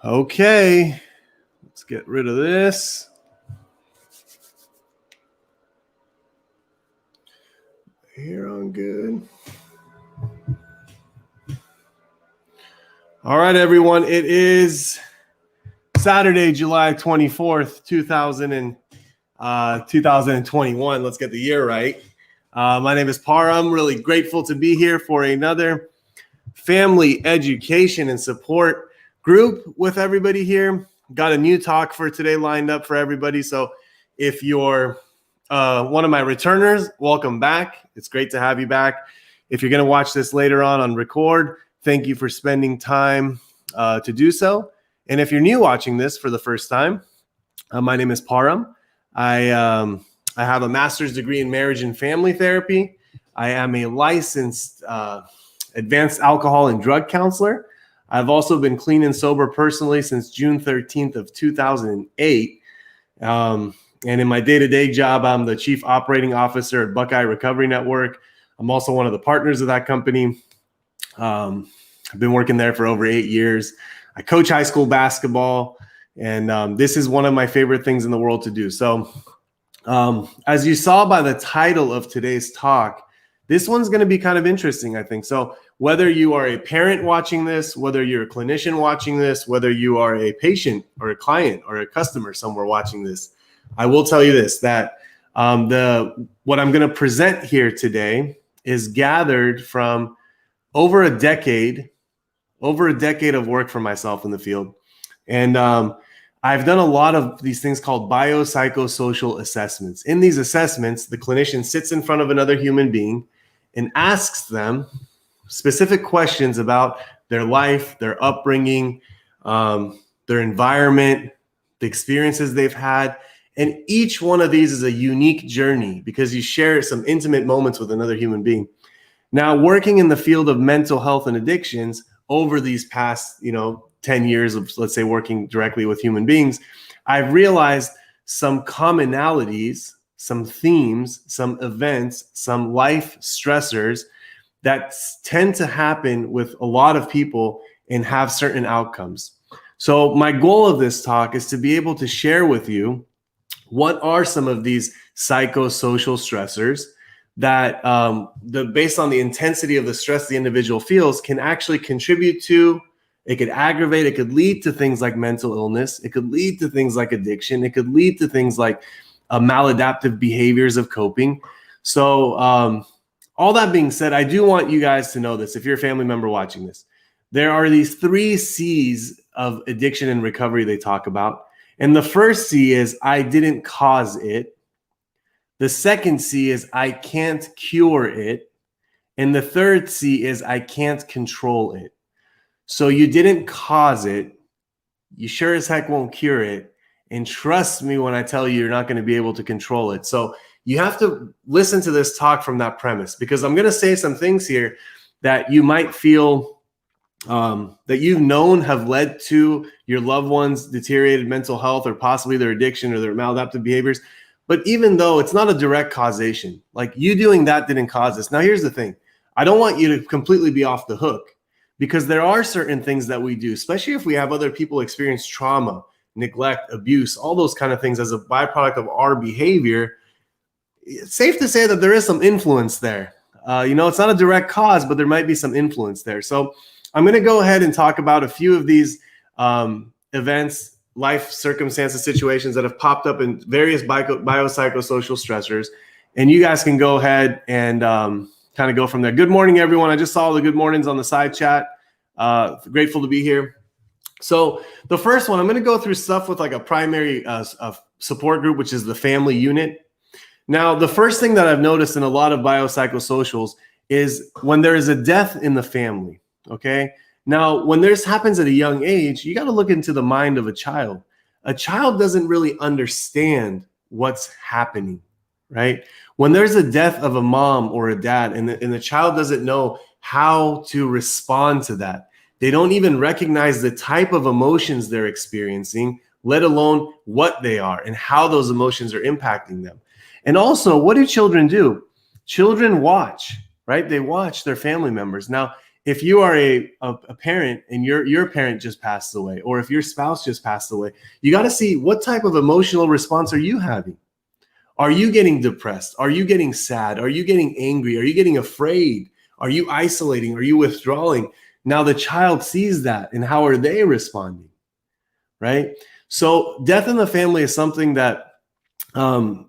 Okay, let's get rid of this. Here on good. All right, everyone. It is Saturday, July 24th, 2021. Let's get the year right. My name is Parham. Really grateful to be here for another family education and support group with everybody here. Got a new talk for today lined up for everybody. So if you're one of my returners, welcome back. It's great to have you back. If you're going to watch this later on record, thank you for spending time to do so. And if you're new watching this for the first time, my name is Parham. I have a master's degree in marriage and family therapy. I am a licensed advanced alcohol and drug counselor. I've also been clean and sober personally since June 13th of 2008. And in my day-to-day job, I'm the chief operating officer at Buckeye Recovery Network. I'm also one of the partners of that company. I've been working there for over 8 years. I coach high school basketball, and this is one of my favorite things in the world to do. So as you saw by the title of today's talk, this one's going to be kind of interesting, I think. So whether you are a parent watching this, whether you're a clinician watching this, whether you are a patient or a client or a customer somewhere watching this, I will tell you this, that what I'm going to present here today is gathered from over a decade of work for myself in the field. And I've done a lot of these things called biopsychosocial assessments. In these assessments, the clinician sits in front of another human being and asks them specific questions about their life, their upbringing, their environment, the experiences they've had. And each one of these is a unique journey because you share some intimate moments with another human being. Now, working in the field of mental health and addictions over these past, 10 years of, let's say, working directly with human beings, I've realized some commonalities, some themes, some events, some life stressors that tend to happen with a lot of people and have certain outcomes. So my goal of this talk is to be able to share with you what are some of these psychosocial stressors that based on the intensity of the stress the individual feels can actually contribute to, it could aggravate, it could lead to things like mental illness, it could lead to things like addiction, it could lead to things like maladaptive behaviors of coping. So all that being said, I do want you guys to know this, if you're a family member watching this, there are these 3 C's of addiction and recovery they talk about. And the first C is I didn't cause it. The second C is I can't cure it. And the third C is I can't control it. So you didn't cause it. You sure as heck won't cure it. And trust me when I tell you, you're not going to be able to control it. So you have to listen to this talk from that premise, because I'm going to say some things here that you might feel that you've known have led to your loved ones' deteriorated mental health or possibly their addiction or their maladaptive behaviors. But even though it's not a direct causation, like you doing that didn't cause this. Now, here's the thing. I don't want you to completely be off the hook, because there are certain things that we do, especially if we have other people experience trauma, neglect, abuse, all those kind of things as a byproduct of our behavior. It's safe to say that there is some influence there. It's not a direct cause, but there might be some influence there. So I'm going to go ahead and talk about a few of these events, life circumstances, situations that have popped up in various biopsychosocial stressors. And you guys can go ahead and kind of go from there. Good morning, everyone. I just saw the good mornings on the side chat. Grateful to be here. So the first one, I'm going to go through stuff with like a primary support group, which is the family unit. Now, the first thing that I've noticed in a lot of biopsychosocials is when there is a death in the family, okay? Now, when this happens at a young age, you got to look into the mind of a child. A child doesn't really understand what's happening, right? When there's a death of a mom or a dad and the child doesn't know how to respond to that, they don't even recognize the type of emotions they're experiencing, let alone what they are and how those emotions are impacting them. And also, what do children do? Children watch, right? They watch their family members. Now, if you are a parent and your parent just passed away, or if your spouse just passed away, you got to see what type of emotional response are you having? Are you getting depressed? Are you getting sad? Are you getting angry? Are you getting afraid? Are you isolating? Are you withdrawing? Now the child sees that, and how are they responding, right? So death in the family is something that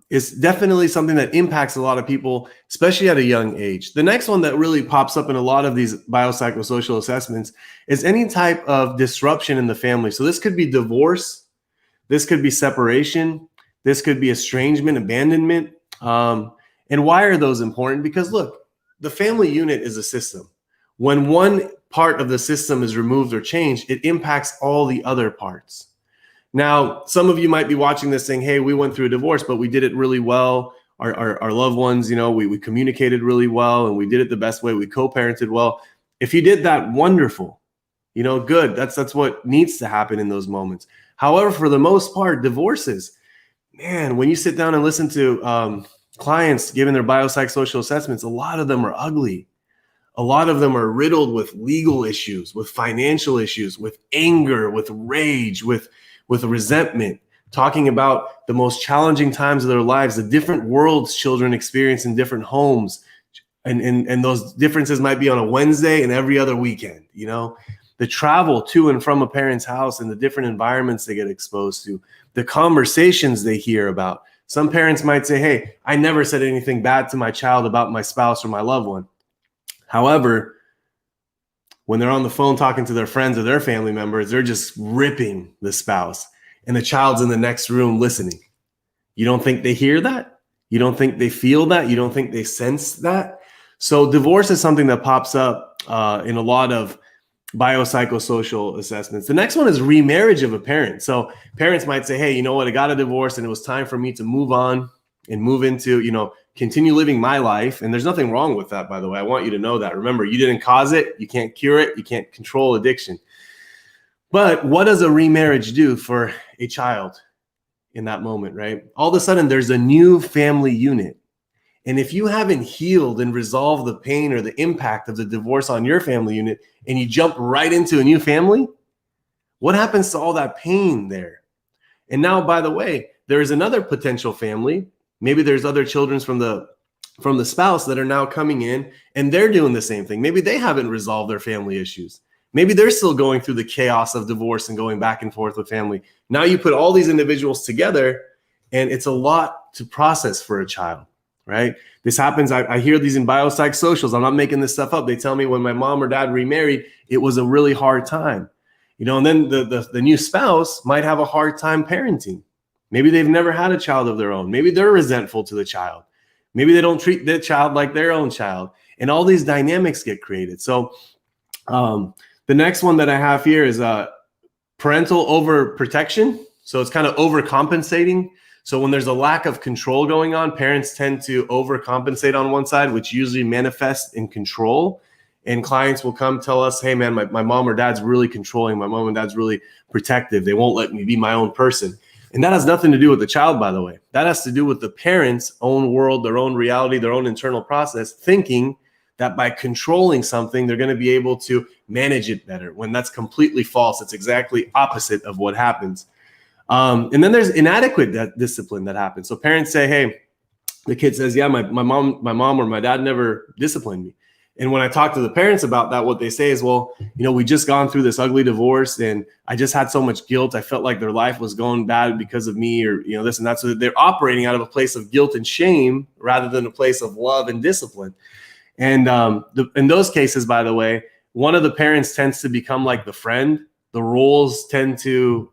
is definitely something that impacts a lot of people, especially at a young age. The next one that really pops up in a lot of these biopsychosocial assessments is any type of disruption in the family. So this could be divorce, this could be separation, this could be estrangement, abandonment. And why are those important? Because look, the family unit is a system. When one part of the system is removed or changed, it impacts all the other parts. Now, some of you might be watching this saying, hey, we went through a divorce, but we did it really well. Our loved ones, we communicated really well, and we did it the best way. We co-parented well. If you did that, wonderful, good. That's what needs to happen in those moments. However, for the most part, divorces, man, when you sit down and listen to clients giving their biopsychosocial assessments, a lot of them are ugly. A lot of them are riddled with legal issues, with financial issues, with anger, with rage, with resentment, talking about the most challenging times of their lives, the different worlds children experience in different homes. And those differences might be on a Wednesday and every other weekend, the travel to and from a parent's house and the different environments they get exposed to, the conversations they hear about. Some parents might say, hey, I never said anything bad to my child about my spouse or my loved one. However, when they're on the phone talking to their friends or their family members, they're just ripping the spouse, and the child's in the next room listening. You don't think they hear that? You don't think they feel that? You don't think they sense that? So divorce is something that pops up in a lot of biopsychosocial assessments. The next one is remarriage of a parent. So parents might say, hey, you know what? I got a divorce and it was time for me to move on and move into, continue living my life. And there's nothing wrong with that, by the way. I want you to know that. Remember, you didn't cause it. You can't cure it. You can't control addiction. But what does a remarriage do for a child in that moment, right? All of a sudden, there's a new family unit. And if you haven't healed and resolved the pain or the impact of the divorce on your family unit, and you jump right into a new family, what happens to all that pain there? And now, by the way, there is another potential family. Maybe there's other children from the spouse that are now coming in, and they're doing the same thing. Maybe they haven't resolved their family issues. Maybe they're still going through the chaos of divorce and going back and forth with family. Now you put all these individuals together, and it's a lot to process for a child, right? This happens. I hear these in biopsychosocials. I'm not making this stuff up. They tell me when my mom or dad remarried, it was a really hard time, and then the new spouse might have a hard time parenting. Maybe they've never had a child of their own. Maybe they're resentful to the child. Maybe they don't treat their child like their own child. And all these dynamics get created. So the next one that I have here is parental overprotection. So it's kind of overcompensating. So when there's a lack of control going on, parents tend to overcompensate on one side, which usually manifests in control. And clients will come tell us, hey, man, my mom or dad's really controlling. My mom and dad's really protective. They won't let me be my own person. And that has nothing to do with the child, by the way. That has to do with the parents' own world, their own reality, their own internal process, thinking that by controlling something, they're going to be able to manage it better, when that's completely false. It's exactly opposite of what happens. And then there's inadequate discipline that happens. So parents say, hey, the kid says, yeah, my mom or my dad never disciplined me. And when I talk to the parents about that, what they say is, well, we just gone through this ugly divorce and I just had so much guilt. I felt like their life was going bad because of me, or, this and that. So they're operating out of a place of guilt and shame rather than a place of love and discipline. And in those cases, by the way, one of the parents tends to become like the friend. The roles tend to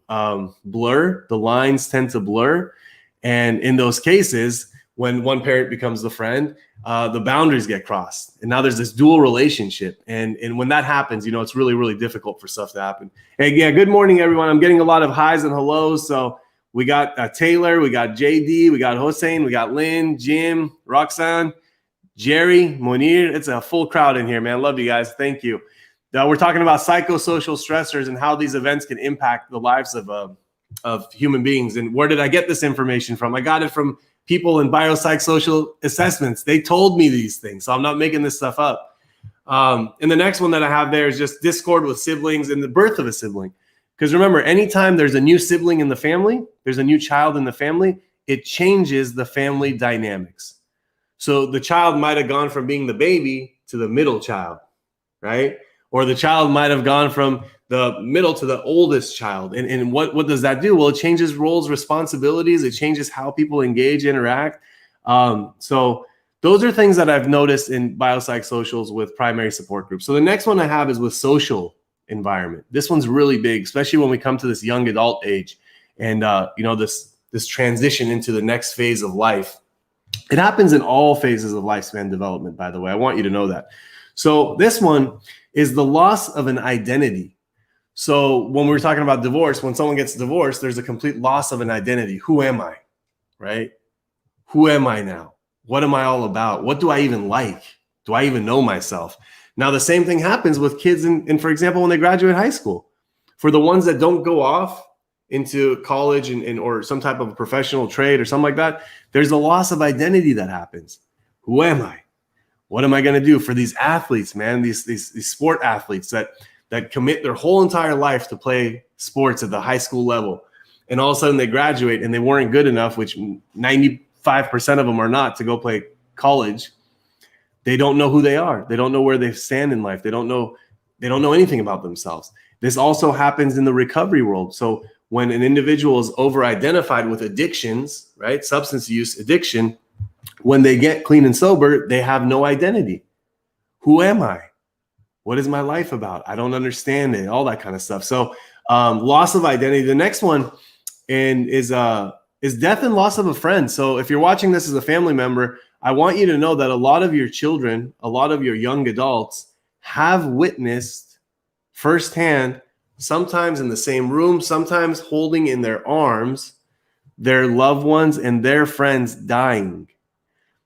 blur. The lines tend to blur. And in those cases, when one parent becomes the friend, the boundaries get crossed. And now there's this dual relationship. And when that happens, it's really, really difficult for stuff to happen. Hey, yeah, good morning, everyone. I'm getting a lot of highs and hellos. So we got Taylor, we got JD, we got Hossein, we got Lynn, Jim, Roxanne, Jerry, Monir. It's a full crowd in here, man. Love you guys. Thank you. We're talking about psychosocial stressors and how these events can impact the lives of human beings. And where did I get this information from? I got it from people in biopsychosocial assessments. They told me these things, so I'm not making this stuff up. And the next one that I have there is just discord with siblings and the birth of a sibling. Because remember, anytime there's a new sibling in the family, there's a new child in the family, it changes the family dynamics. So the child might have gone from being the baby to the middle child, right? Or the child might have gone from the middle to the oldest child. And what does that do? Well, it changes roles, responsibilities. It changes how people engage, interact. So those are things that I've noticed in biopsychosocials with primary support groups. So the next one I have is with social environment. This one's really big, especially when we come to this young adult age and this transition into the next phase of life. It happens in all phases of lifespan development, by the way. I want you to know that. So this one is the loss of an identity. So when we were talking about divorce, when someone gets divorced, there's a complete loss of an identity. Who am I, right? Who am I now? What am I all about? What do I even like? Do I even know myself? Now, the same thing happens with kids, for example, when they graduate high school. For the ones that don't go off into college or some type of a professional trade or something like that, there's a loss of identity that happens. Who am I? What am I going to do? For these athletes, man, these sport athletes that commit their whole entire life to play sports at the high school level, and all of a sudden they graduate and they weren't good enough, which 95% of them are not, to go play college. They don't know who they are. They don't know where they stand in life. They don't know anything about themselves. This also happens in the recovery world. So when an individual is over-identified with addictions, right, substance use addiction, when they get clean and sober, they have no identity. Who am I? What is my life about? I don't understand it, all that kind of stuff. So loss of identity. The next one is death and loss of a friend. So if you're watching this as a family member, I want you to know that a lot of your children, a lot of your young adults have witnessed firsthand, sometimes in the same room, sometimes holding in their arms, their loved ones and their friends dying.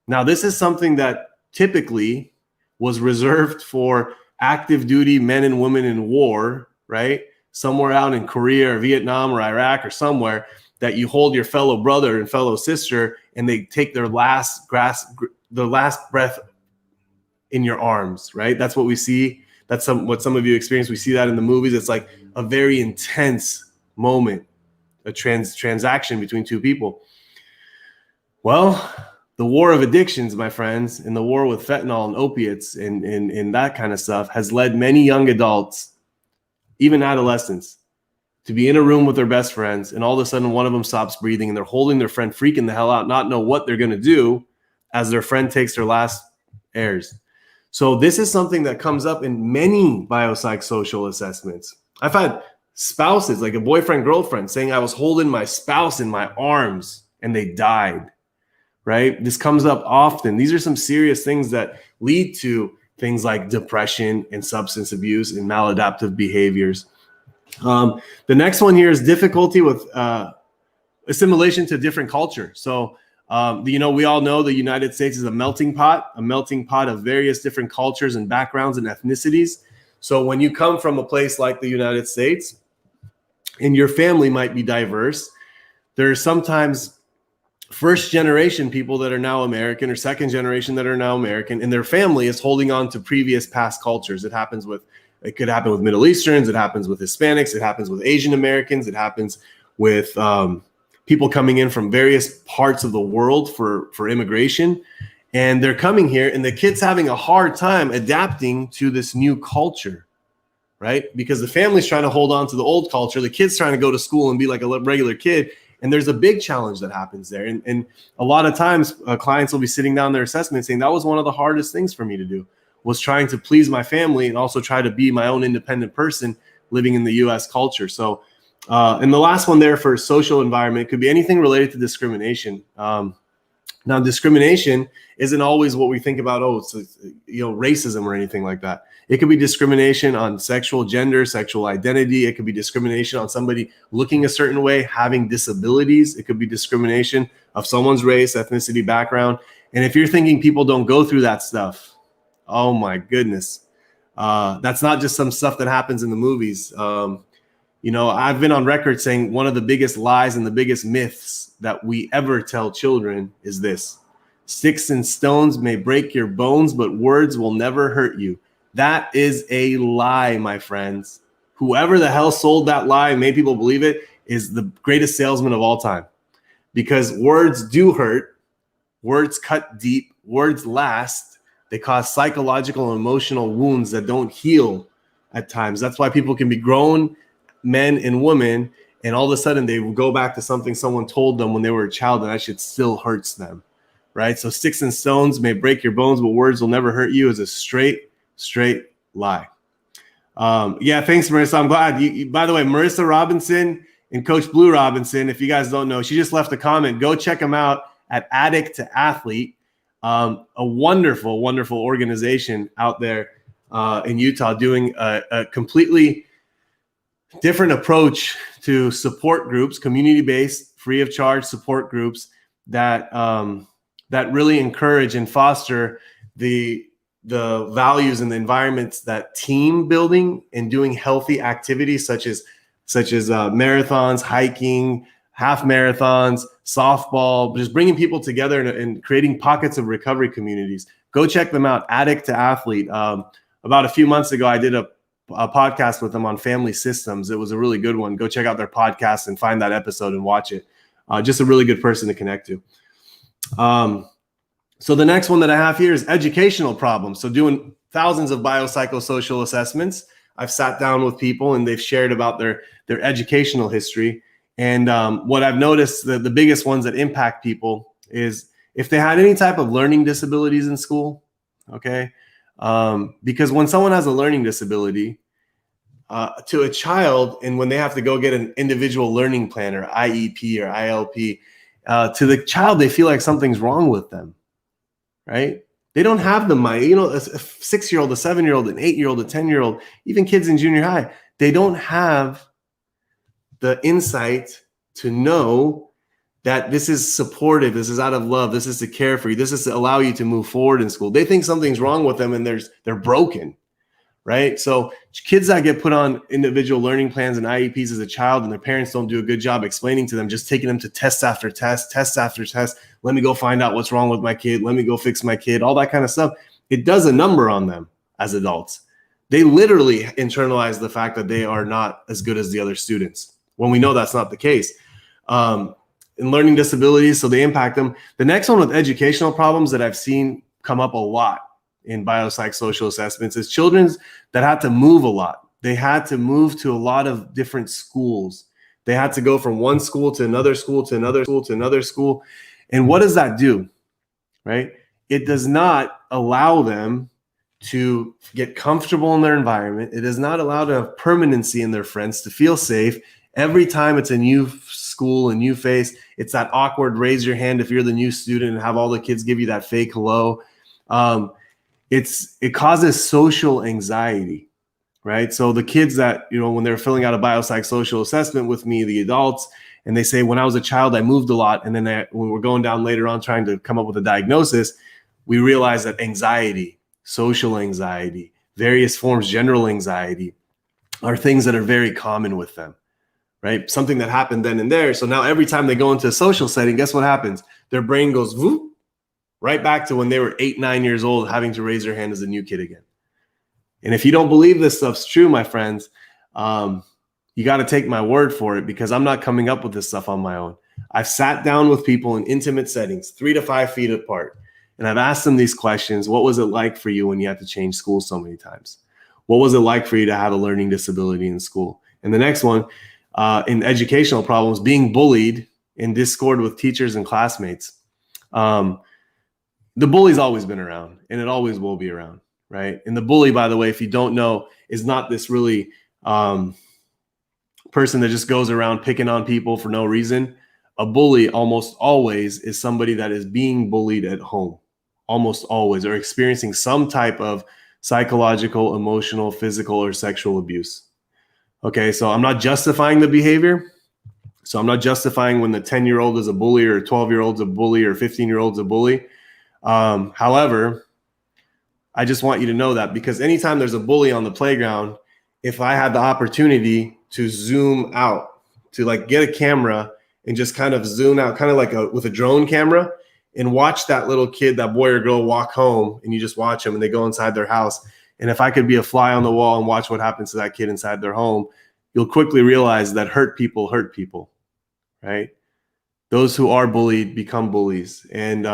Now, this is something that typically was reserved for active duty men and women in war, right? Somewhere out in Korea or Vietnam or Iraq or somewhere, that you hold your fellow brother and fellow sister and they take their last breath in your arms, right? That's what we see. That's what some of you experience. We see that in the movies. It's like a very intense moment, a transaction between two people. Well, the war of addictions, my friends, and the war with fentanyl and opiates and that kind of stuff has led many young adults, even adolescents, to be in a room with their best friends, and all of a sudden one of them stops breathing and they're holding their friend, freaking the hell out, not know what they're going to do as their friend takes their last airs. So this is something that comes up in many biopsychosocial assessments. I've had spouses, like a boyfriend, girlfriend, saying I was holding my spouse in my arms and they died, right? This comes up often. These are some serious things that lead to things like depression and substance abuse and maladaptive behaviors. The next one here is difficulty with assimilation to different culture. So, we all know the United States is a melting pot of various different cultures and backgrounds and ethnicities. So when you come from a place like the United States and your family might be diverse, there's sometimes first generation people that are now American or second generation that are now American, and their family is holding on to previous past cultures. It could happen with Middle Easterns. It happens with Hispanics. It happens with Asian Americans. It happens with people coming in from various parts of the world for immigration. And they're coming here and the kid's having a hard time adapting to this new culture, right? Because the family's trying to hold on to the old culture. The kid's trying to go to school and be like a regular kid. And there's a big challenge that happens there. And a lot of times clients will be sitting down their assessment saying, that was one of the hardest things for me to do, was trying to please my family and also try to be my own independent person living in the U.S. culture. So, and the last one there for social environment could be anything related to discrimination. Now, discrimination isn't always what we think about, it's racism or anything like that. It could be discrimination on gender, sexual identity. It could be discrimination on somebody looking a certain way, having disabilities. It could be discrimination of someone's race, ethnicity, background. And if you're thinking people don't go through that stuff, oh my goodness. That's not just some stuff that happens in the movies. I've been on record saying one of the biggest lies and the biggest myths that we ever tell children is this: sticks and stones may break your bones, but words will never hurt you. That is a lie, my friends. Whoever the hell sold that lie and made people believe it is the greatest salesman of all time, because words do hurt. Words cut deep. Words last. They cause psychological and emotional wounds that don't heal at times. That's why people can be grown men and women, and all of a sudden they will go back to something someone told them when they were a child, and that shit still hurts them, right? So sticks and stones may break your bones, but words will never hurt you is a straight lie. Yeah, thanks, Marissa. I'm glad. By the way, Marissa Robinson and Coach Blue Robinson, if you guys don't know, she just left a comment. Go check them out at Addict to Athlete, a wonderful organization out there in Utah, doing a completely different approach to support groups, community-based, free of charge support groups that really encourage and foster the values and the environments, that team building and doing healthy activities such as marathons, hiking, half marathons, softball, just bringing people together and creating pockets of recovery communities. Go check them out. Addict to Athlete. About a few months ago, I did a podcast with them on family systems. It was a really good one. Go check out their podcast and find that episode and watch it. Just a really good person to connect to. So the next one that I have here is educational problems. So doing thousands of biopsychosocial assessments, I've sat down with people and they've shared about their educational history. And what I've noticed, the biggest ones that impact people is if they had any type of learning disabilities in school, okay? Because when someone has a learning disability, to a child, and when they have to go get an individual learning plan or IEP or ILP, to the child, they feel like something's wrong with them, right? They don't have the mind. You know, a 6-year-old, a 7-year-old, an 8-year-old, a 10-year-old, even kids in junior high, they don't have the insight to know that this is supportive, this is out of love, this is to care for you, this is to allow you to move forward in school. They think something's wrong with them and they're broken, right? So kids that get put on individual learning plans and IEPs as a child and their parents don't do a good job explaining to them, just taking them to test after test, test after test. Let me go find out what's wrong with my kid. Let me go fix my kid, all that kind of stuff. It does a number on them as adults. They literally internalize the fact that they are not as good as the other students when we know that's not the case. In learning disabilities, so they impact them. The next one with educational problems that I've seen come up a lot in biopsychosocial assessments is children that had to move a lot. They had to move to a lot of different schools. They had to go from one school to another school to another school to another school. And what does that do, right? It does not allow them to get comfortable in their environment. It does not allow them to have permanency in their friends, to feel safe. Every time it's a new school, a new face, it's that awkward raise your hand if you're the new student and have all the kids give you that fake hello. It causes social anxiety, right? So the kids that, when they're filling out a biopsychosocial assessment with me, the adults, and they say, when I was a child, I moved a lot. And then when we're going down later on trying to come up with a diagnosis, we realize that anxiety, social anxiety, various forms, general anxiety are things that are very common with them. Right? Something that happened then and there. So now every time they go into a social setting, guess what happens? Their brain goes whoop, right back to when they were 8, 9 years old, having to raise their hand as a new kid again. And if you don't believe this stuff's true, my friends, you got to take my word for it, because I'm not coming up with this stuff on my own. I've sat down with people in intimate settings, 3 to 5 feet apart, and I've asked them these questions. What was it like for you when you had to change schools so many times? What was it like for you to have a learning disability in school? And the next one, in educational problems, being bullied in discord with teachers and classmates. The bully's always been around, and it always will be around, right? And the bully, by the way, if you don't know, is not this really person that just goes around picking on people for no reason. A bully almost always is somebody that is being bullied at home, almost always, or experiencing some type of psychological, emotional, physical, or sexual abuse. Okay, so I'm not justifying the behavior. So I'm not justifying when the 10-year-old is a bully, or 12-year-old's a bully, or 15-year-old's a bully. However, I just want you to know that, because anytime there's a bully on the playground, if I had the opportunity to zoom out, to like get a camera and just kind of zoom out, kind of like with a drone camera, and watch that little kid, that boy or girl, walk home, and you just watch them and they go inside their house, And if I could be a fly on the wall and watch what happens to that kid inside their home, you'll quickly realize that hurt people, right? Those who are bullied become bullies. And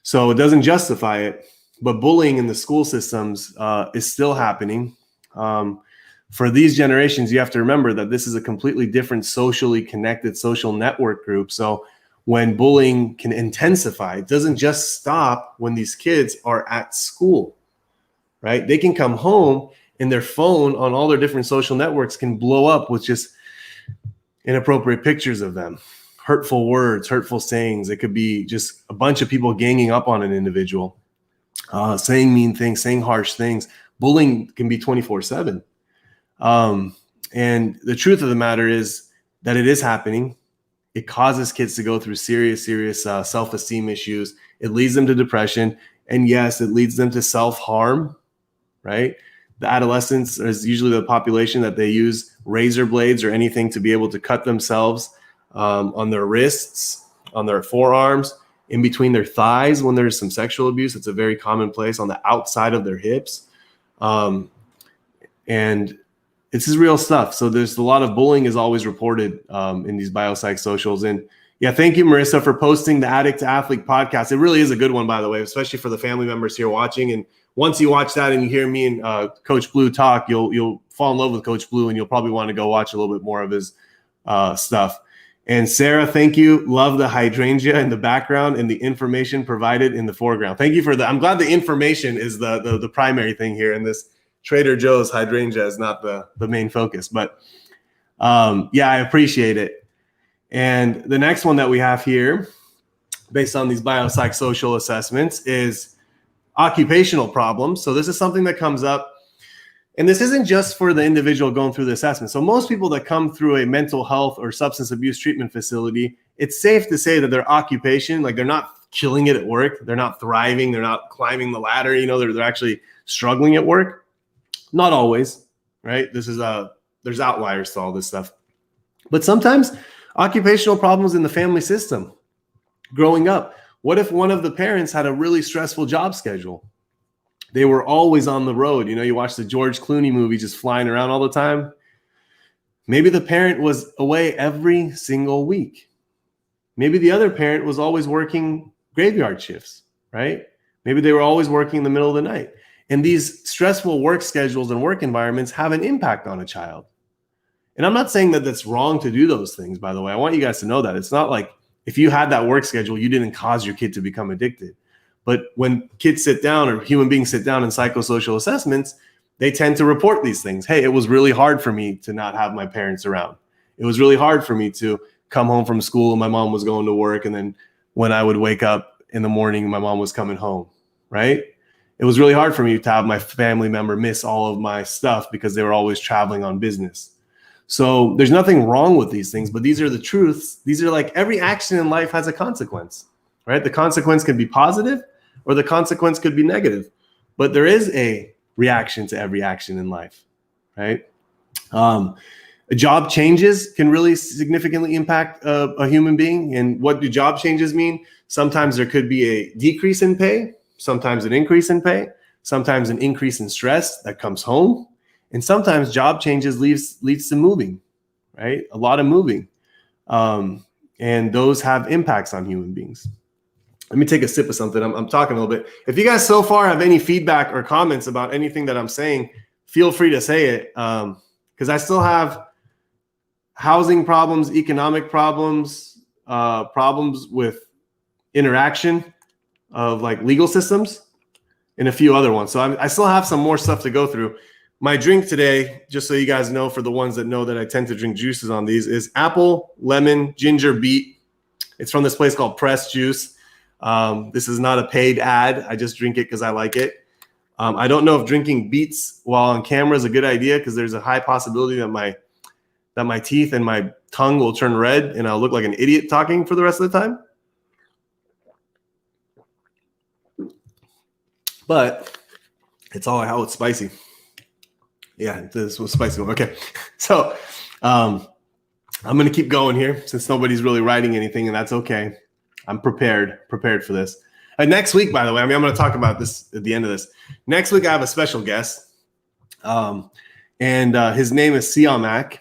so it doesn't justify it, but bullying in the school systems is still happening. For these generations, you have to remember that this is a completely different socially connected social network group. So when bullying can intensify, it doesn't just stop when these kids are at school, right? They can come home and their phone on all their different social networks can blow up with just inappropriate pictures of them, hurtful words, hurtful sayings. It could be just a bunch of people ganging up on an individual, saying mean things, saying harsh things. Bullying can be 24/7. And the truth of the matter is that it is happening. It causes kids to go through serious self-esteem issues. It leads them to depression. And yes, it leads them to self-harm, right? The adolescents is usually the population that they use razor blades or anything to be able to cut themselves on their wrists, on their forearms, in between their thighs when there's some sexual abuse. It's a very common place, on the outside of their hips. And this is real stuff. So there's a lot of bullying is always reported in these biopsychosocials. And yeah, thank you, Marissa, for posting the Addict to Athlete podcast. It really is a good one, by the way, especially for the family members here watching. And once you watch that and you hear me and Coach Blue talk, you'll fall in love with Coach Blue, and you'll probably want to go watch a little bit more of his stuff. And Sarah, thank you. Love the hydrangea in the background and the information provided in the foreground. Thank you for that. I'm glad the information is the primary thing here in this. Trader Joe's hydrangea is not the main focus, but yeah, I appreciate it. And the next one that we have here, based on these biopsychosocial assessments, is occupational problems. So this is something that comes up, and this isn't just for the individual going through the assessment. So most people that come through a mental health or substance abuse treatment facility, it's safe to say that their occupation, like they're not killing it at work, they're not thriving, they're not climbing the ladder, they're actually struggling at work. Not always, right? There's outliers to all this stuff. But sometimes occupational problems in the family system. Growing up, what if one of the parents had a really stressful job schedule? They were always on the road. You watch the George Clooney movie, just flying around all the time. Maybe the parent was away every single week. Maybe the other parent was always working graveyard shifts, right? Maybe they were always working in the middle of the night. And these stressful work schedules and work environments have an impact on a child. And I'm not saying that that's wrong to do those things, by the way. I want you guys to know that. It's not like if you had that work schedule, you didn't cause your kid to become addicted. But when kids sit down, or human beings sit down in psychosocial assessments, they tend to report these things. Hey, it was really hard for me to not have my parents around. It was really hard for me to come home from school and my mom was going to work. And then when I would wake up in the morning, my mom was coming home, right? It was really hard for me to have my family member miss all of my stuff because they were always traveling on business. So there's nothing wrong with these things, but these are the truths. These are like every action in life has a consequence, right? The consequence can be positive or the consequence could be negative, but there is a reaction to every action in life, right? Job changes can really significantly impact a human being. And what do job changes mean? Sometimes there could be a decrease in pay. Sometimes an increase in pay, sometimes an increase in stress that comes home, and sometimes job changes leads to moving, right? A lot of moving, and those have impacts on human beings. Let me take a sip of something. I'm talking a little bit. If you guys so far have any feedback or comments about anything that I'm saying, feel free to say it, because I still have housing problems, economic problems, problems with interaction of like legal systems, and a few other ones. So I still have some more stuff to go through. My drink today, just so you guys know, for the ones that know that I tend to drink juices on these, is apple, lemon, ginger, beet. It's from this place called Press Juice. This is not a paid ad. I just drink it because I like it. I don't know if drinking beets while on camera is a good idea, because there's a high possibility that my teeth and my tongue will turn red and I'll look like an idiot talking for the rest of the time. But it's all how it's spicy. Yeah, this was spicy. Okay. So I'm going to keep going here since nobody's really writing anything, and that's okay. I'm prepared for this. Next week, by the way, I'm going to talk about this at the end of this. Next week, I have a special guest, and his name is Siamak.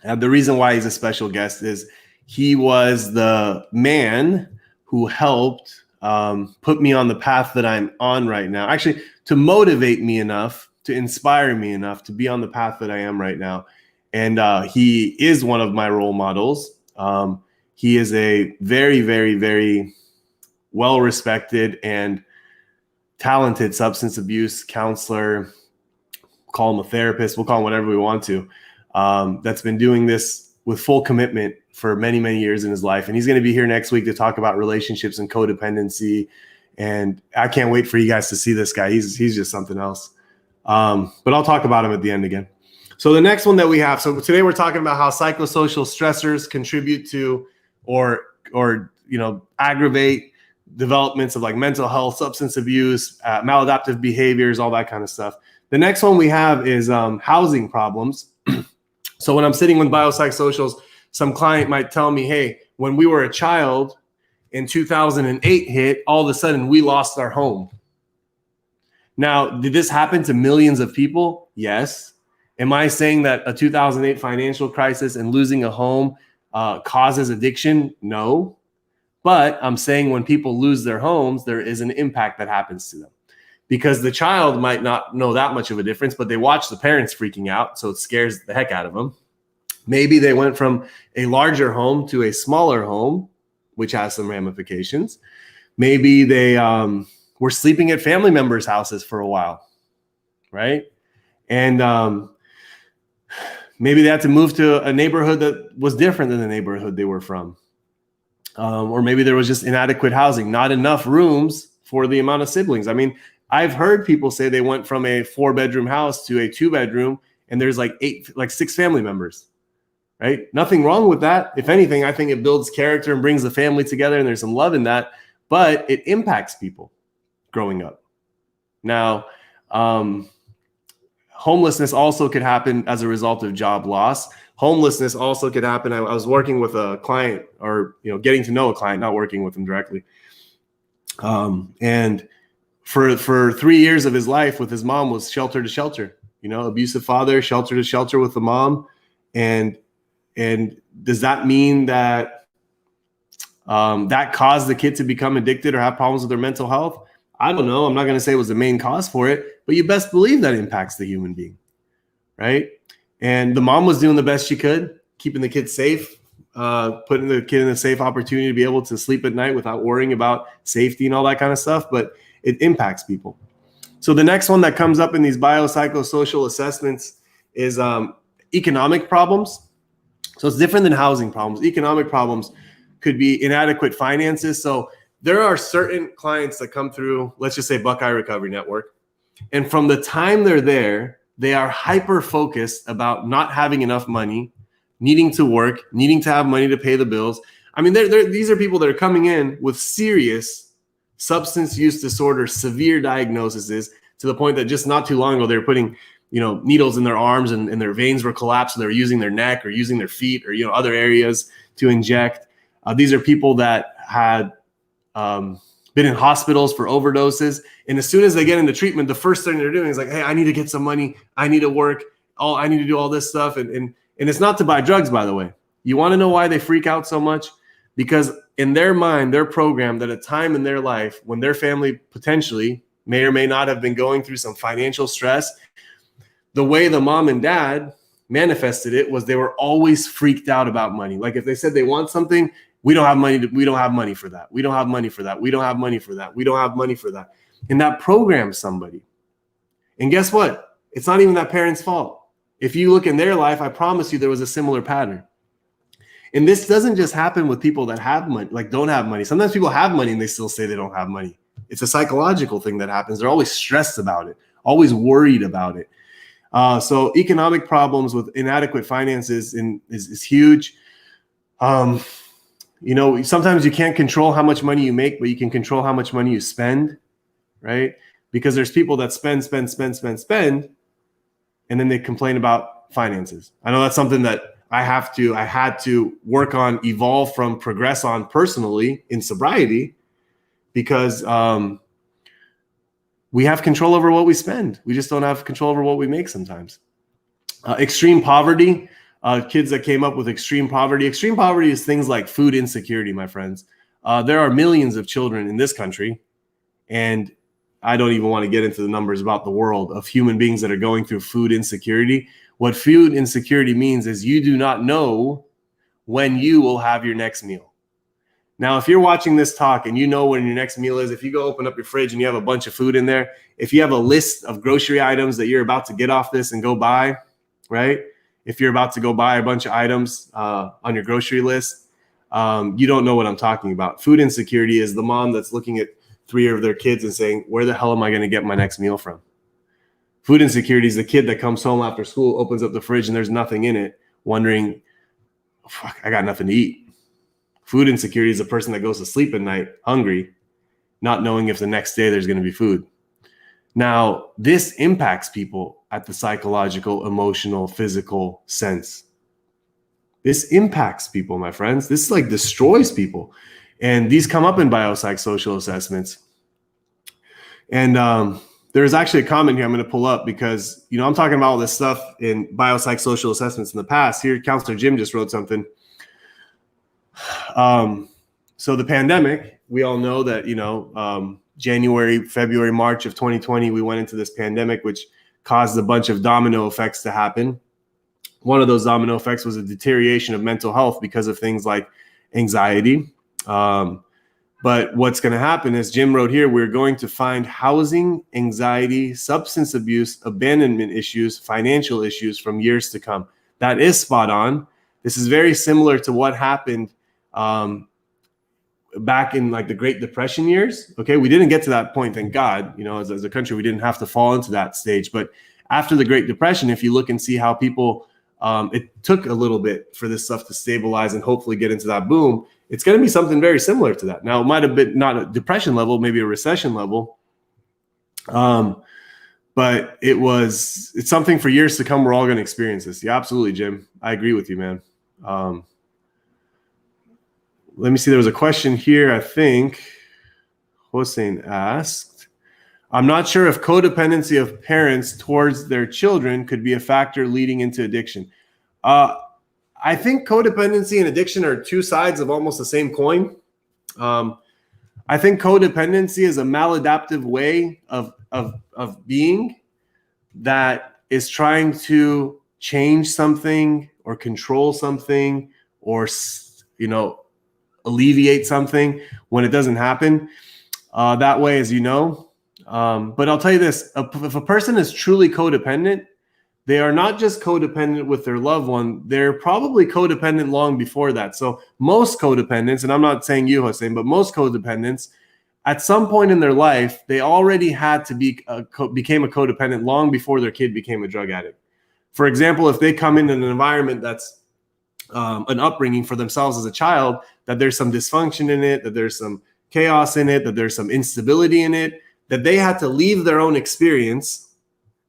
The reason why he's a special guest is he was the man who helped put me on the path that I'm on right now. Actually, to motivate me enough, to inspire me enough to be on the path that I am right now. And he is one of my role models. He is a very, very, very well-respected and talented substance abuse counselor. Call him a therapist. We'll call him whatever we want to. That's been doing this with full commitment for many, many years in his life. And he's going to be here next week to talk about relationships and codependency. And I can't wait for you guys to see this guy. He's just something else. But I'll talk about him at the end again. So the next one that we have, so today we're talking about how psychosocial stressors contribute to or aggravate developments of like mental health, substance abuse, maladaptive behaviors, all that kind of stuff. The next one we have is housing problems. So when I'm sitting with biopsychosocials, some client might tell me, hey, when we were a child and 2008 hit, all of a sudden we lost our home. Now, did this happen to millions of people? Yes. Am I saying that a 2008 financial crisis and losing a home causes addiction? No. But I'm saying when people lose their homes, there is an impact that happens to them. Because the child might not know that much of a difference, but they watch the parents freaking out, so it scares the heck out of them. Maybe they went from a larger home to a smaller home, which has some ramifications. Maybe they were sleeping at family members' houses for a while, right? And maybe they had to move to a neighborhood that was different than the neighborhood they were from. Or maybe there was just inadequate housing, not enough rooms for the amount of siblings. I mean, I've heard people say they went from a 4-bedroom house to a 2-bedroom and there's like 6 family members, right? Nothing wrong with that. If anything, I think it builds character and brings the family together and there's some love in that, but it impacts people growing up. Now, homelessness also could happen as a result of job loss. Homelessness also could happen. I was working with a client or, getting to know a client, not working with them directly. And for 3 years of his life with his mom was shelter to shelter, abusive father, shelter to shelter with the mom. And does that mean that that caused the kid to become addicted or have problems with their mental health? I don't know. I'm not going to say it was the main cause for it, but you best believe that impacts the human being, right? And the mom was doing the best she could, keeping the kid safe, putting the kid in a safe opportunity to be able to sleep at night without worrying about safety and all that kind of stuff. But it impacts people. So the next one that comes up in these biopsychosocial assessments is economic problems. So it's different than housing problems. Economic problems could be inadequate finances. So there are certain clients that come through, let's just say Buckeye Recovery Network. And from the time they're there, they are hyper-focused about not having enough money, needing to work, needing to have money to pay the bills. I mean, these are people that are coming in with serious substance use disorder, severe diagnoses, to the point that just not too long ago, they were putting, needles in their arms and their veins were collapsed. And they were using their neck or using their feet or, other areas to inject. These are people that had been in hospitals for overdoses. And as soon as they get into treatment, the first thing they're doing is like, hey, I need to get some money. I need to work. I need to do all this stuff. And it's not to buy drugs, by the way. You want to know why they freak out so much? Because in their mind, they're programmed at a time in their life when their family potentially may or may not have been going through some financial stress. The way the mom and dad manifested it was they were always freaked out about money. Like if they said they want something, we don't have money. We don't have money for that. We don't have money for that. We don't have money for that. We don't have money for that. And that programs somebody. And guess what? It's not even that parent's fault. If you look in their life, I promise you there was a similar pattern. And this doesn't just happen with people that have money, like don't have money. Sometimes people have money and they still say they don't have money. It's a psychological thing that happens. They're always stressed about it, always worried about it. So economic problems with inadequate finances is huge. Sometimes you can't control how much money you make, but you can control how much money you spend, right? Because there's people that spend, and then they complain about finances. I know that's something that I had to work on, evolve from, progress on personally in sobriety, because we have control over what we spend. We just don't have control over what we make sometimes. Extreme poverty, kids that came up with extreme poverty. Extreme poverty is things like food insecurity, my friends. There are millions of children in this country, and I don't even want to get into the numbers about the world of human beings that are going through food insecurity. What food insecurity means is you do not know when you will have your next meal. Now, if you're watching this talk and you know when your next meal is, if you go open up your fridge and you have a bunch of food in there, if you have a list of grocery items that you're about to get off this and go buy, right? If you're about to go buy a bunch of items on your grocery list, you don't know what I'm talking about. Food insecurity is the mom that's looking at 3 of their kids and saying, where the hell am I going to get my next meal from? Food insecurity is the kid that comes home after school, opens up the fridge, and there's nothing in it, wondering, fuck, I got nothing to eat. Food insecurity is the person that goes to sleep at night hungry, not knowing if the next day there's going to be food. Now, this impacts people at the psychological, emotional, physical sense. This impacts people, my friends. This like destroys people. And these come up in biopsychosocial assessments. And there's actually a comment here I'm going to pull up because, I'm talking about all this stuff in biopsychosocial assessments in the past. Here, Counselor Jim just wrote something. So the pandemic, we all know that, January, February, March of 2020, we went into this pandemic, which caused a bunch of domino effects to happen. One of those domino effects was a deterioration of mental health because of things like anxiety. But what's going to happen is Jim wrote here, we're going to find housing, anxiety, substance abuse, abandonment issues, financial issues from years to come. That is spot on. This is very similar to what happened back in like the Great Depression years. Okay, we didn't get to that point, thank God. As a country, we didn't have to fall into that stage. But after the Great Depression, if you look and see how people, it took a little bit for this stuff to stabilize and hopefully get into that boom. It's going to be something very similar to that. Now, it might have been not a depression level, maybe a recession level. But it's something for years to come. We're all going to experience this. Yeah, absolutely, Jim. I agree with you, man. Let me see. There was a question here. I think Hossein asked, I'm not sure if codependency of parents towards their children could be a factor leading into addiction. I think codependency and addiction are two sides of almost the same coin. I think codependency is a maladaptive way of being that is trying to change something or control something or, alleviate something when it doesn't happen that way, as you know. But I'll tell you this, if a person is truly codependent, they are not just codependent with their loved one, they're probably codependent long before that. So most codependents, and I'm not saying you, Hossein, but most codependents, at some point in their life, they already had to became a codependent long before their kid became a drug addict. For example, if they come in an environment that's an upbringing for themselves as a child, that there's some dysfunction in it, that there's some chaos in it, that there's some instability in it, that they had to leave their own experience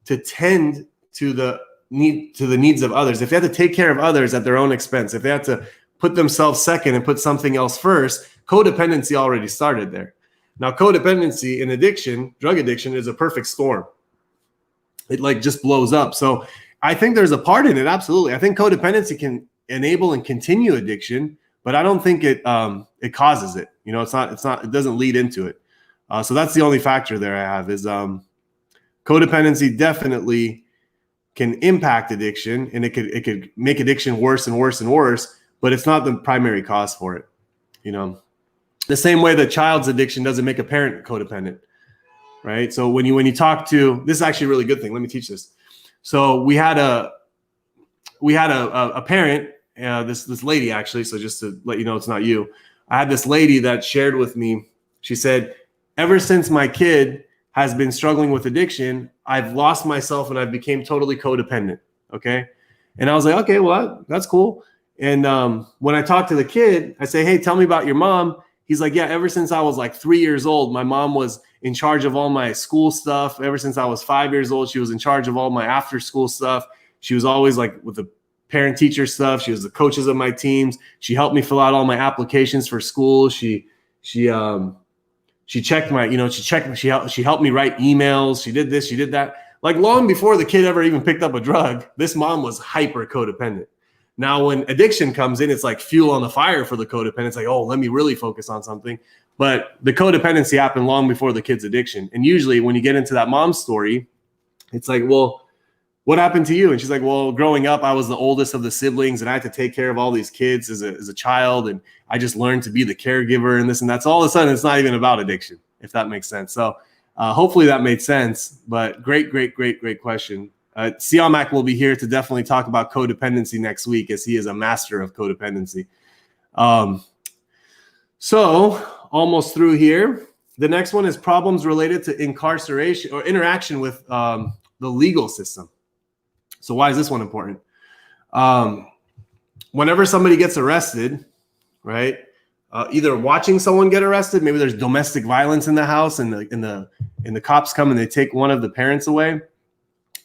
to tend to the needs of others. If they had to take care of others at their own expense, if they had to put themselves second and put something else first, codependency already started there. Now, codependency and addiction, drug addiction, is a perfect storm. It just blows up. So I think there's a part in it. Absolutely. I think codependency can enable and continue addiction, but I don't think it causes it. It doesn't lead into it. So that's the only factor there I have is codependency definitely can impact addiction, and it could make addiction worse and worse and worse, but it's not the primary cause for it. The same way that child's addiction doesn't make a parent codependent, right? So when you talk to, this is actually a really good thing. Let me teach this. So we had a parent, this lady actually. So just to let you know, it's not you. I had this lady that shared with me. She said, ever since my kid has been struggling with addiction, I've lost myself and I've became totally codependent. Okay. And I was like, okay, well, that's cool. And when I talk to the kid, I say, hey, tell me about your mom. He's like, yeah, ever since I was like 3 years old, my mom was in charge of all my school stuff. Ever since I was 5 years old, she was in charge of all my after school stuff. She was always like with the parent teacher stuff. She was the coaches of my teams. She helped me fill out all my applications for school. She She checked she helped me write emails. She did this, she did that. Like long before the kid ever even picked up a drug, this mom was hyper codependent. Now, when addiction comes in, it's like fuel on the fire for the codependent. It's like, oh, let me really focus on something. But the codependency happened long before the kid's addiction. And usually when you get into that mom's story, it's like, well, what happened to you? And she's like, well, growing up, I was the oldest of the siblings and I had to take care of all these kids as a child. And I just learned to be the caregiver and this and that. So all of a sudden, it's not even about addiction, if that makes sense. So hopefully that made sense. But great question. Siamak will be here to definitely talk about codependency next week, as he is a master of codependency. So almost through here. The next one is problems related to incarceration or interaction with the legal system. So why is this one important? Whenever somebody gets arrested, right? Either watching someone get arrested, maybe there's domestic violence in the house, and the cops come and they take one of the parents away.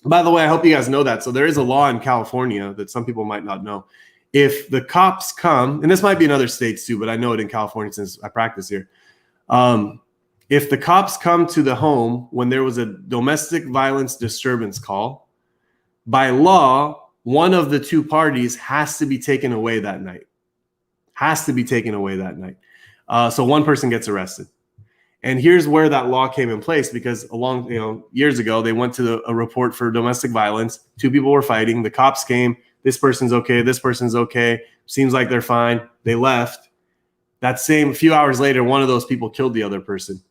By the way, I hope you guys know that. So there is a law in California that some people might not know. If the cops come, and this might be in other states too, but I know it in California since I practice here. If the cops come to the home when there was a domestic violence disturbance call, by law, one of the two parties has to be taken away that night. So one person gets arrested. And here's where that law came in place, because years ago, they went to a report for domestic violence. Two people were fighting. The cops came. This person's okay. This person's okay. Seems like they're fine. They left. That same few hours later, one of those people killed the other person.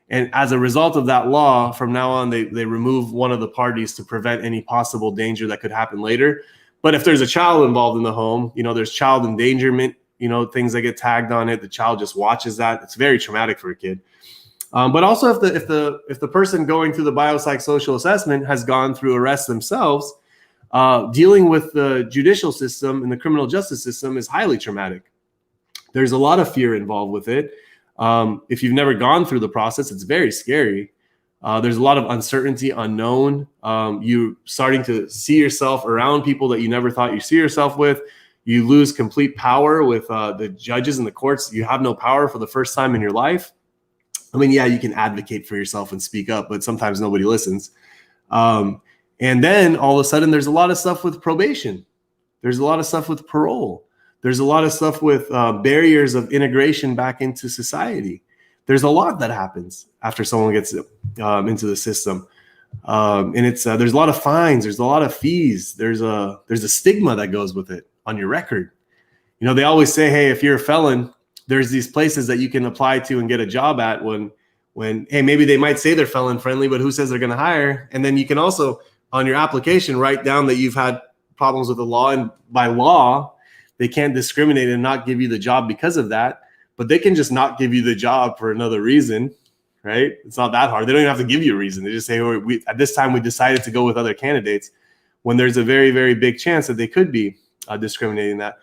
And as a result of that law, from now on, they remove one of the parties to prevent any possible danger that could happen later. But if there's a child involved in the home, there's child endangerment, things that get tagged on it. The child just watches that. It's very traumatic for a kid. But also if the person going through the biopsychosocial assessment has gone through arrest themselves, dealing with the judicial system and the criminal justice system is highly traumatic. There's a lot of fear involved with it. If you've never gone through the process, it's very scary. There's a lot of uncertainty, unknown. You're starting to see yourself around people that you never thought you'd see yourself with. You lose complete power with the judges and the courts. You have no power for the first time in your life. I mean, yeah, you can advocate for yourself and speak up, but sometimes nobody listens. And then all of a sudden, there's a lot of stuff with probation. There's a lot of stuff with parole. There's a lot of stuff with barriers of integration back into society. There's a lot that happens after someone gets into the system. And it's there's a lot of fines. There's a lot of fees. There's a stigma that goes with it on your record. They always say, hey, if you're a felon, there's these places that you can apply to and get a job at when hey, maybe they might say they're felon friendly, but who says they're going to hire? And then you can also, on your application, write down that you've had problems with the law. And by law, they can't discriminate and not give you the job because of that. But they can just not give you the job for another reason, right? It's not that hard. They don't even have to give you a reason. They just say, oh, at this time, we decided to go with other candidates, when there's a very, very big chance that they could be discriminating that.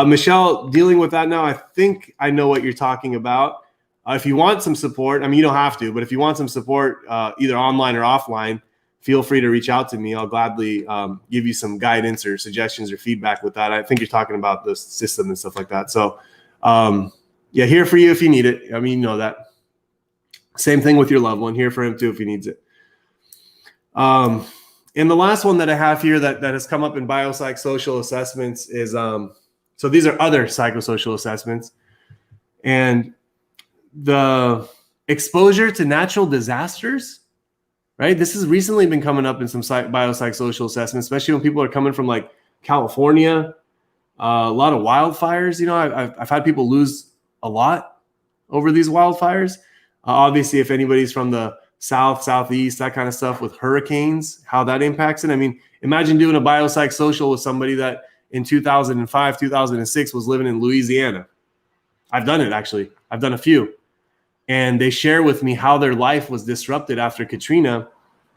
Michelle, dealing with that now, I think I know what you're talking about. If you want some support, I mean, you don't have to, but if you want some support, either online or offline, feel free to reach out to me. I'll gladly give you some guidance or suggestions or feedback with that. I think you're talking about the system and stuff like that. So, yeah, here for you if you need it. I mean, you know that. Same thing with your loved one. Here for him too if he needs it. And the last one that I have here that has come up in biopsychosocial assessments is so these are other psychosocial assessments, and the exposure to natural disasters, right? This has recently been coming up in some biopsychosocial assessments, especially when people are coming from like California, a lot of wildfires. I've had people lose a lot over these wildfires. Obviously, if anybody's from the south, southeast, that kind of stuff with hurricanes, how that impacts it. I mean, imagine doing a biopsychosocial with somebody that in 2005, 2006 was living in Louisiana. I've done it, actually. I've done a few. And they share with me how their life was disrupted after Katrina.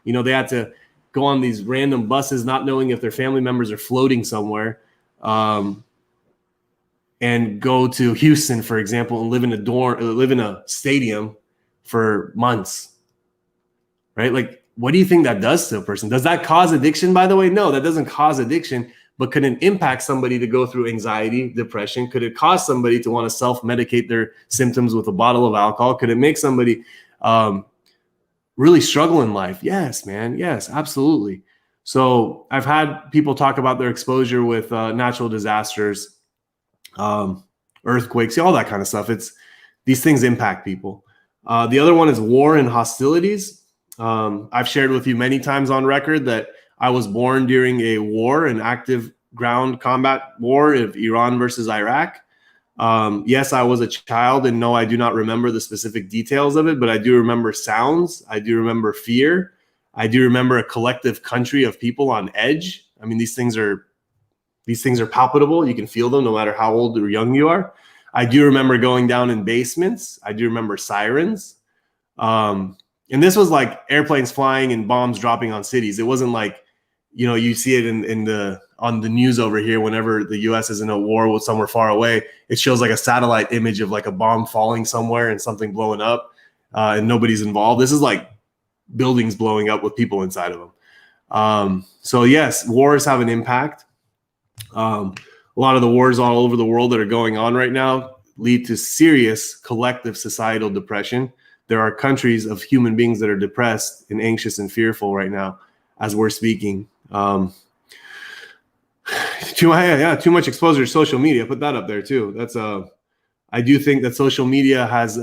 They had to go on these random buses, not knowing if their family members are floating somewhere, and go to Houston, for example, and live in a stadium for months, right? Like, what do you think that does to a person? Does that cause addiction, by the way? No, that doesn't cause addiction. But could it impact somebody to go through anxiety, depression? Could it cause somebody to want to self-medicate their symptoms with a bottle of alcohol? Could it make somebody really struggle in life. Yes, man. Yes, absolutely. So I've had people talk about their exposure with natural disasters, earthquakes, all that kind of stuff. These things impact people. The other one is war and hostilities. I've shared with you many times on record that I was born during a war, an active ground combat war of Iran versus Iraq. Yes, I was a child, and no, I do not remember the specific details of it, but I do remember sounds. I do remember fear. I do remember a collective country of people on edge. I mean, these things are palpable. You can feel them no matter how old or young you are. I do remember going down in basements. I do remember sirens. And this was like airplanes flying and bombs dropping on cities. It wasn't like, you see it on the news over here whenever the U.S. is in a war with somewhere far away. It shows like a satellite image of like a bomb falling somewhere and something blowing up, and nobody's involved. This is like buildings blowing up with people inside of them. So yes, wars have an impact. A lot of the wars all over the world that are going on right now lead to serious collective societal depression. There are countries of human beings that are depressed and anxious and fearful right now as we're speaking. Too much exposure to social media. Put that up there too. I do think that social media has,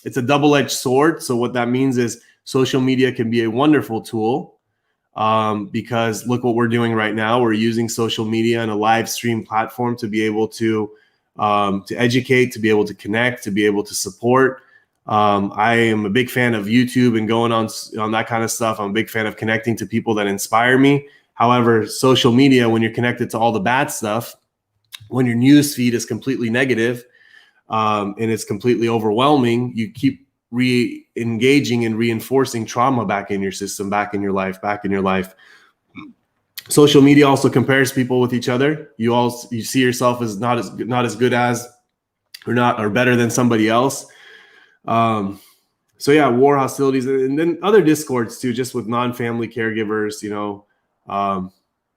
it's a double-edged sword. So what that means is social media can be a wonderful tool, because look what we're doing right now. We're using social media and a live stream platform to be able to educate, to be able to connect, to be able to support. I am a big fan of YouTube and going on that kind of stuff. I'm a big fan of connecting to people that inspire me. However, social media, when you're connected to all the bad stuff, when your news feed is completely negative, and it's completely overwhelming, you keep re-engaging and reinforcing trauma back in your system, back in your life. Social media also compares people with each other. You see yourself as not as good as, or better than somebody else. So yeah, war, hostilities, and then other discords too, just with non-family caregivers,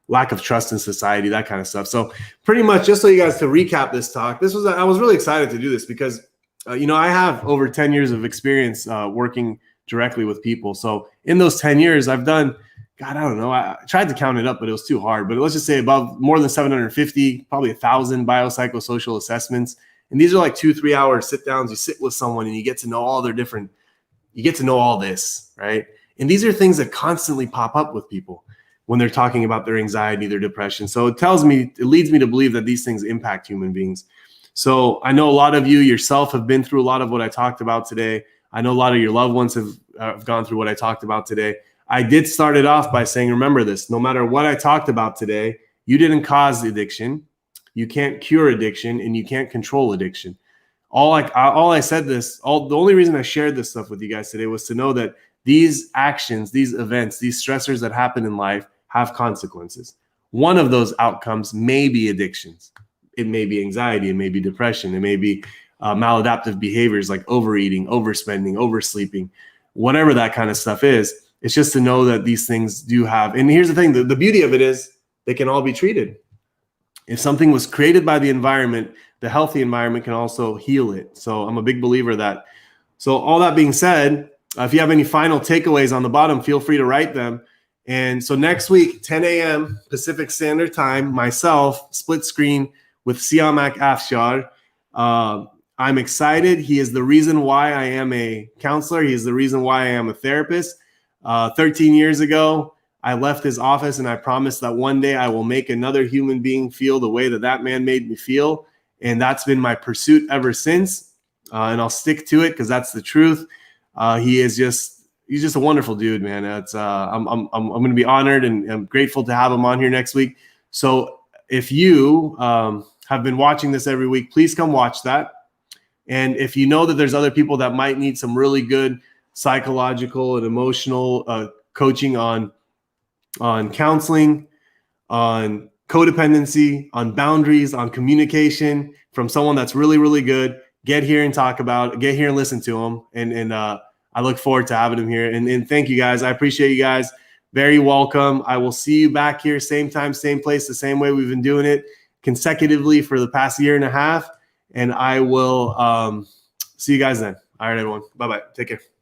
lack of trust in society, that kind of stuff. So pretty much, just so you guys to recap this talk, I was really excited to do this because, I have over 10 years of experience working directly with people. So in those 10 years, I've done, God, I don't know, I tried to count it up, but it was too hard. But let's just say more than 750, probably 1,000 biopsychosocial assessments. And these are like 2-3 hour sit downs. You sit with someone and you get to know you get to know all this, right? And these are things that constantly pop up with people when they're talking about their anxiety, their depression. So it leads me to believe that these things impact human beings. So I know a lot of you yourself have been through a lot of what I talked about today. I know a lot of your loved ones have gone through what I talked about today. I did start it off by saying, remember this, no matter what I talked about today, you didn't cause the addiction. You can't cure addiction, and you can't control addiction. The only reason I shared this stuff with you guys today was to know that these actions, these events, these stressors that happen in life have consequences. One of those outcomes may be addictions. It may be anxiety. It may be depression. It may be maladaptive behaviors like overeating, overspending, oversleeping, whatever that kind of stuff is. It's just to know that these things do have. And here's the thing. The beauty of it is they can all be treated. If something was created by the environment, the healthy environment can also heal it. So I'm a big believer of that. So all that being said, if you have any final takeaways on the bottom, feel free to write them. And so next week, 10 a.m. Pacific Standard Time, myself, split screen with Siamak Afshar. I'm excited. He is the reason why I am a counselor. He is the reason why I am a therapist. 13 years ago, I left his office and I promised that one day I will make another human being feel the way that man made me feel. And that's been my pursuit ever since. And I'll stick to it because that's the truth. He's just a wonderful dude, man. I'm going to be honored and I'm grateful to have him on here next week. So if you have been watching this every week, please come watch that. And if you know that there's other people that might need some really good psychological and emotional coaching on counseling, on codependency, on boundaries, on communication from someone that's really, really good, get here and listen to them. And I look forward to having him here. And thank you guys. I appreciate you guys. Very welcome. I will see you back here, same time, same place, the same way we've been doing it consecutively for the past year and a half. And I will see you guys then. All right, everyone. Bye-bye. Take care.